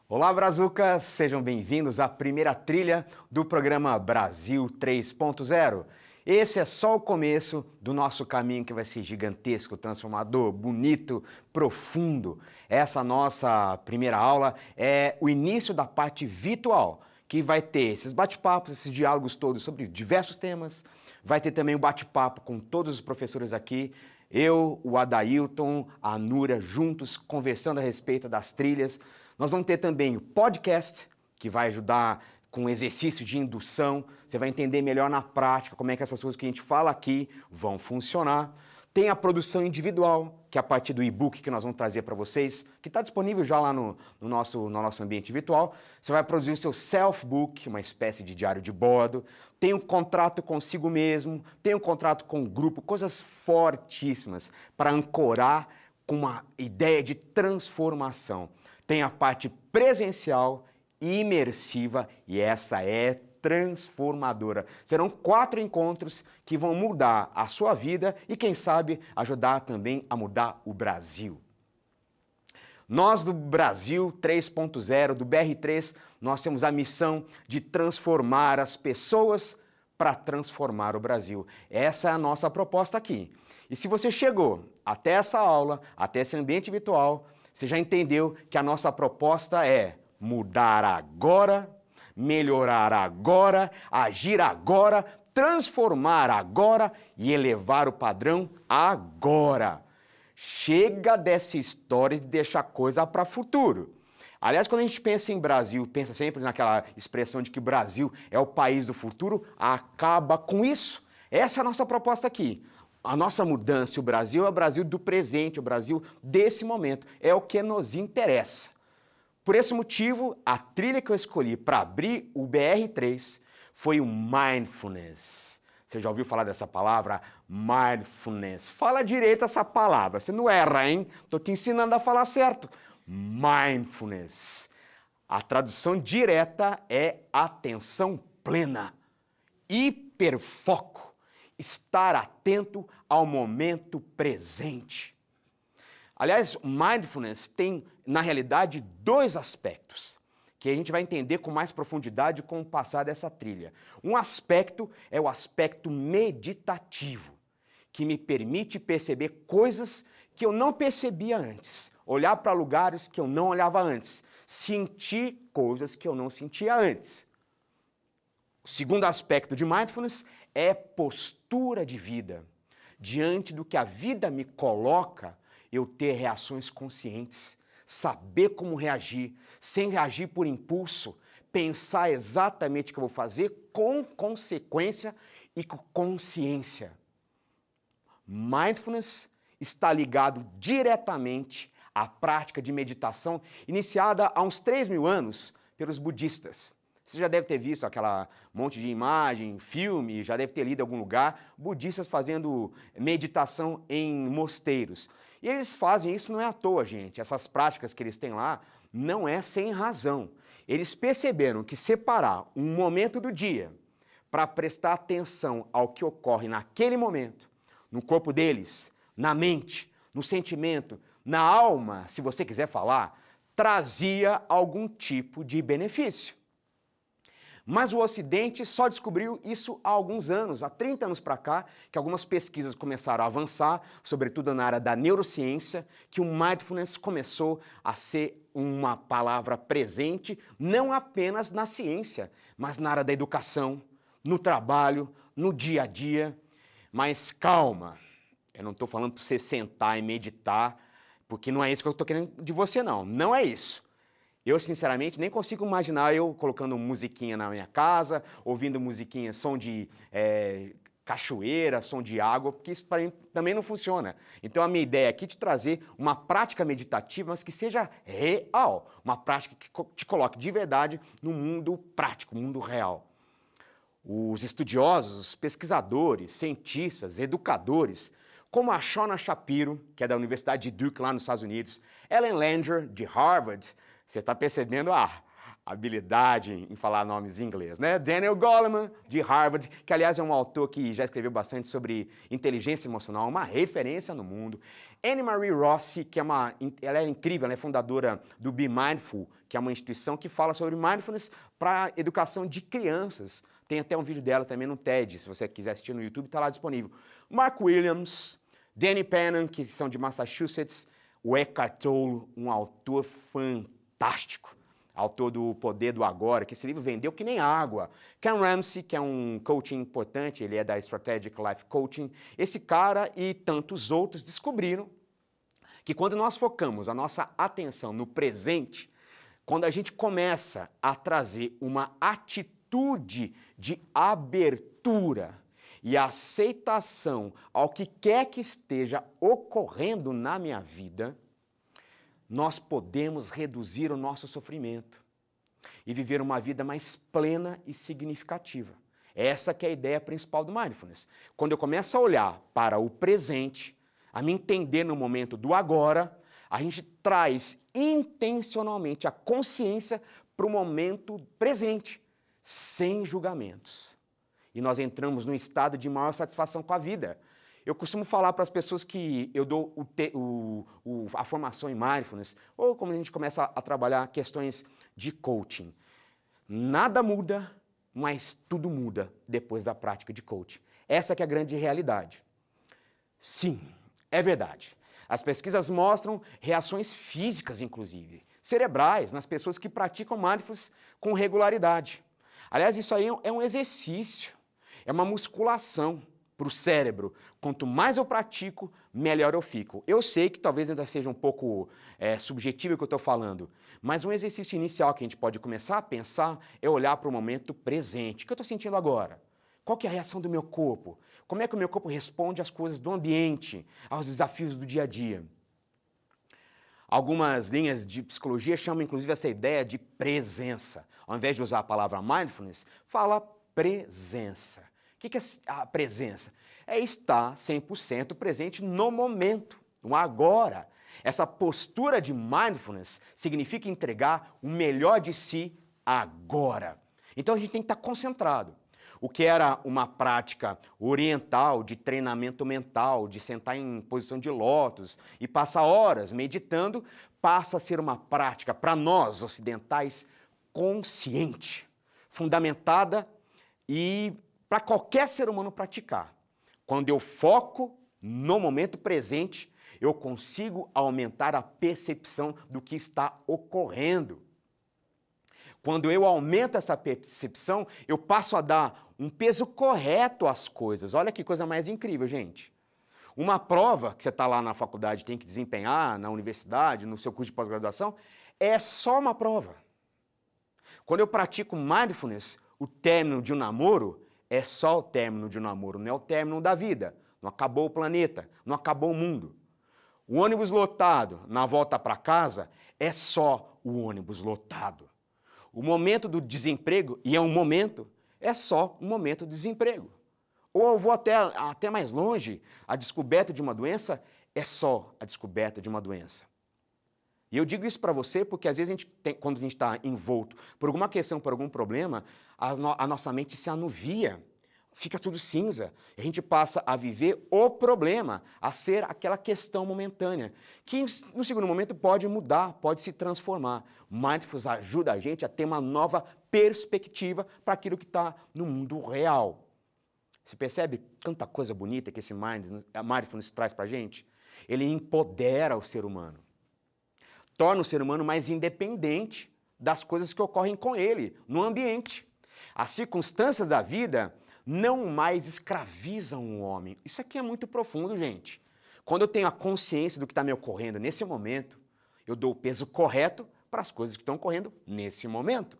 Olá, Brazucas! Sejam bem-vindos à primeira trilha do programa Brasil 3.0. Esse é só o começo do nosso caminho que vai ser gigantesco, transformador, bonito, profundo. Essa nossa primeira aula é o início da parte virtual, que vai ter esses bate-papos, esses diálogos todos sobre diversos temas. Vai ter também o bate-papo com todos os professores aqui. Eu, o Adailton, a Núria, juntos, conversando a respeito das trilhas. Nós vamos ter também o podcast, que vai ajudar com exercício de indução. Você vai entender melhor na prática como é que essas coisas que a gente fala aqui vão funcionar. Tem a produção individual, que é a partir do e-book que nós vamos trazer para vocês, que está disponível já lá no nosso ambiente virtual. Você vai produzir o seu self-book, uma espécie de diário de bordo. Tem um contrato consigo mesmo, tem um contrato com o grupo, coisas fortíssimas para ancorar com uma ideia de transformação. Tem a parte presencial, imersiva, e essa é transformadora. Serão 4 encontros que vão mudar a sua vida e, quem sabe, ajudar também a mudar o Brasil. Nós do Brasil 3.0, do BR3, nós temos a missão de transformar as pessoas para transformar o Brasil. Essa é a nossa proposta aqui. E se você chegou até essa aula, até esse ambiente virtual, você já entendeu que a nossa proposta é mudar agora, melhorar agora, agir agora, transformar agora e elevar o padrão agora. Chega dessa história de deixar coisa para futuro. Aliás, quando a gente pensa em Brasil, pensa sempre naquela expressão de que o Brasil é o país do futuro, acaba com isso. Essa é a nossa proposta aqui. A nossa mudança, o Brasil é o Brasil do presente, o Brasil desse momento, é o que nos interessa. Por esse motivo, a trilha que eu escolhi para abrir o BR3 foi o Mindfulness. Você já ouviu falar dessa palavra? Mindfulness. Fala direito essa palavra, você não erra, hein? Estou te ensinando a falar certo. Mindfulness. A tradução direta é atenção plena, hiperfoco. Estar atento ao momento presente. Aliás, mindfulness tem, na realidade, 2 aspectos que a gente vai entender com mais profundidade com o passar dessa trilha. Um aspecto é o aspecto meditativo, que me permite perceber coisas que eu não percebia antes, olhar para lugares que eu não olhava antes, sentir coisas que eu não sentia antes. O segundo aspecto de mindfulness é postura de vida. Diante do que a vida me coloca, eu ter reações conscientes, saber como reagir, sem reagir por impulso, pensar exatamente o que eu vou fazer com consequência e com consciência. Mindfulness está ligado diretamente à prática de meditação iniciada há uns 3.000 anos pelos budistas. Você já deve ter visto aquela monte de imagem, filme, já deve ter lido em algum lugar, budistas fazendo meditação em mosteiros. E eles fazem isso não é à toa, gente. Essas práticas que eles têm lá não é sem razão. Eles perceberam que separar um momento do dia para prestar atenção ao que ocorre naquele momento, no corpo deles, na mente, no sentimento, na alma, se você quiser falar, trazia algum tipo de benefício. Mas o Ocidente só descobriu isso há alguns anos, há 30 anos para cá, que algumas pesquisas começaram a avançar, sobretudo na área da neurociência, que o mindfulness começou a ser uma palavra presente, não apenas na ciência, mas na área da educação, no trabalho, no dia a dia. Mas calma, eu não estou falando para você sentar e meditar, porque não é isso que eu estou querendo de você, não. Não é isso. Eu, sinceramente, nem consigo imaginar eu colocando musiquinha na minha casa, ouvindo musiquinha, som de cachoeira, som de água, porque isso para mim também não funciona. Então, a minha ideia aqui é te trazer uma prática meditativa, mas que seja real. Uma prática que te coloque de verdade no mundo prático, no mundo real. Os estudiosos, os pesquisadores, cientistas, educadores, como a Shona Shapiro, que é da Universidade de Duke, lá nos Estados Unidos, Ellen Langer, de Harvard. Você está percebendo habilidade em falar nomes em inglês, né? Daniel Goleman, de Harvard, que aliás é um autor que já escreveu bastante sobre inteligência emocional, uma referência no mundo. Anne Marie Rossi, que ela é incrível, ela é fundadora do Be Mindful, que é uma instituição que fala sobre mindfulness para educação de crianças. Tem até um vídeo dela também no TED, se você quiser assistir no YouTube, está lá disponível. Mark Williams, Danny Pennon, que são de Massachusetts, o Eckhart Tolle, um autor fantástico, autor do Poder do Agora, que esse livro vendeu que nem água. Ken Ramsey, que é um coaching importante, ele é da Strategic Life Coaching. Esse cara e tantos outros descobriram que quando nós focamos a nossa atenção no presente, quando a gente começa a trazer uma atitude de abertura e aceitação ao que quer que esteja ocorrendo na minha vida, nós podemos reduzir o nosso sofrimento e viver uma vida mais plena e significativa. Essa que é a ideia principal do Mindfulness. Quando eu começo a olhar para o presente, a me entender no momento do agora, a gente traz intencionalmente a consciência para o momento presente, sem julgamentos. E nós entramos num estado de maior satisfação com a vida. Eu costumo falar para as pessoas que eu dou a formação em Mindfulness, ou como a gente começa a trabalhar questões de coaching. Nada muda, mas tudo muda depois da prática de coaching. Essa que é a grande realidade. Sim, é verdade. As pesquisas mostram reações físicas, inclusive, cerebrais, nas pessoas que praticam Mindfulness com regularidade. Aliás, isso aí é um exercício, é uma musculação para o cérebro. Quanto mais eu pratico, melhor eu fico. Eu sei que talvez ainda seja um pouco subjetivo o que eu estou falando, mas um exercício inicial que a gente pode começar a pensar é olhar para o momento presente. O que eu estou sentindo agora? Qual que é a reação do meu corpo? Como é que o meu corpo responde às coisas do ambiente, aos desafios do dia a dia? Algumas linhas de psicologia chamam inclusive essa ideia de presença. Ao invés de usar a palavra mindfulness, fala presença. O que é a presença? É estar 100% presente no momento, no agora. Essa postura de mindfulness significa entregar o melhor de si agora. Então a gente tem que estar concentrado. O que era uma prática oriental de treinamento mental, de sentar em posição de lótus e passar horas meditando, passa a ser uma prática para nós ocidentais consciente, fundamentada e para qualquer ser humano praticar. Quando eu foco no momento presente, eu consigo aumentar a percepção do que está ocorrendo. Quando eu aumento essa percepção, eu passo a dar um peso correto às coisas. Olha que coisa mais incrível, gente. Uma prova que você está lá na faculdade tem que desempenhar, na universidade, no seu curso de pós-graduação, é só uma prova. Quando eu pratico mindfulness, o término de um namoro é só o término de um namoro, não é o término da vida. Não acabou o planeta, não acabou o mundo. O ônibus lotado na volta para casa é só o ônibus lotado. O momento do desemprego, e é um momento, é só um momento do desemprego. Ou eu vou até mais longe, a descoberta de uma doença é só a descoberta de uma doença. E eu digo isso para você porque às vezes quando a gente está envolto por alguma questão, por algum problema, a nossa mente se anuvia, fica tudo cinza. A gente passa a viver o problema, a ser aquela questão momentânea, que no segundo momento pode mudar, pode se transformar. Mindfulness ajuda a gente a ter uma nova perspectiva para aquilo que está no mundo real. Você percebe tanta coisa bonita que esse Mindfulness traz para a gente? Ele empodera o ser humano. Torna o ser humano mais independente das coisas que ocorrem com ele, no ambiente. As circunstâncias da vida não mais escravizam o homem. Isso aqui é muito profundo, gente. Quando eu tenho a consciência do que está me ocorrendo nesse momento, eu dou o peso correto para as coisas que estão ocorrendo nesse momento.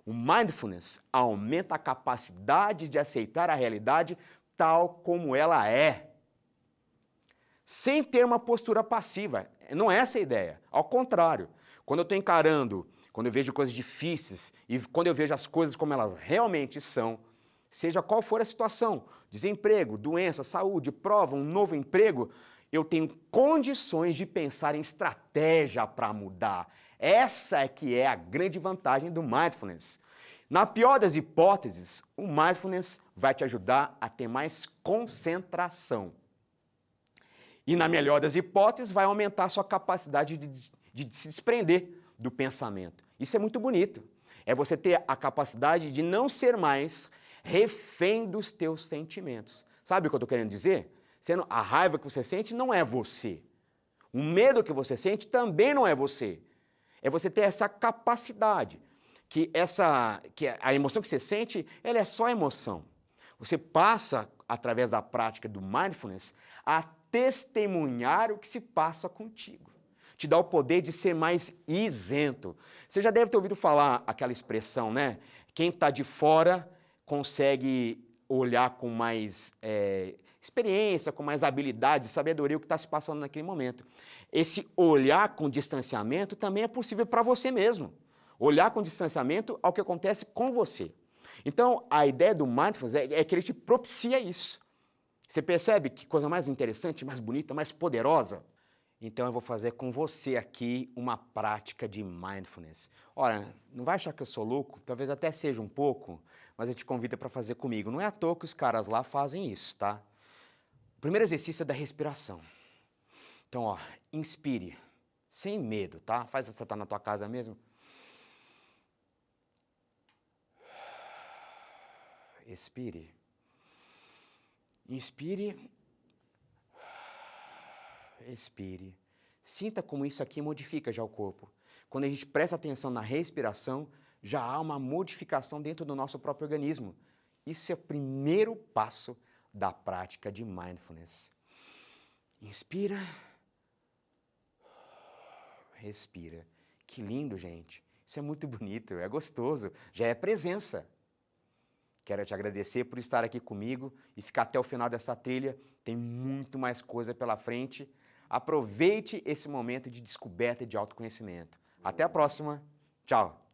O mindfulness aumenta a capacidade de aceitar a realidade tal como ela é, sem ter uma postura passiva. Não é essa a ideia. Ao contrário, quando eu estou encarando, quando eu vejo coisas difíceis e quando eu vejo as coisas como elas realmente são, seja qual for a situação, desemprego, doença, saúde, prova, um novo emprego, eu tenho condições de pensar em estratégia para mudar. Essa é que é a grande vantagem do Mindfulness. Na pior das hipóteses, o Mindfulness vai te ajudar a ter mais concentração. E na melhor das hipóteses, vai aumentar a sua capacidade de se desprender do pensamento. Isso é muito bonito. É você ter a capacidade de não ser mais refém dos teus sentimentos. Sabe o que eu estou querendo dizer? A raiva que você sente não é você. O medo que você sente também não é você. É você ter essa capacidade, que a emoção que você sente, ela é só emoção. Você passa, através da prática do Mindfulness, a testemunhar o que se passa contigo. Te dá o poder de ser mais isento. Você já deve ter ouvido falar aquela expressão, né? Quem está de fora consegue olhar com mais experiência, com mais habilidade, sabedoria o que está se passando naquele momento. Esse olhar com distanciamento também é possível para você mesmo. Olhar com distanciamento ao que acontece com você. Então, a ideia do Mindfulness é que ele te propicia isso. Você percebe que coisa mais interessante, mais bonita, mais poderosa? Então eu vou fazer com você aqui uma prática de Mindfulness. Ora, não vai achar que eu sou louco? Talvez até seja um pouco, mas eu te convido para fazer comigo. Não é à toa que os caras lá fazem isso, tá? O primeiro exercício é da respiração. Então, ó, inspire, sem medo, tá? Faz você estar na tua casa mesmo. Expire. Inspire. Expire. Sinta como isso aqui modifica já o corpo. Quando a gente presta atenção na respiração, já há uma modificação dentro do nosso próprio organismo. Isso é o primeiro passo da prática de Mindfulness. Inspira. Respira. Que lindo, gente. Isso é muito bonito, é gostoso, já é presença. Quero te agradecer por estar aqui comigo e ficar até o final dessa trilha. Tem muito mais coisa pela frente. Aproveite esse momento de descoberta e de autoconhecimento. Até a próxima. Tchau.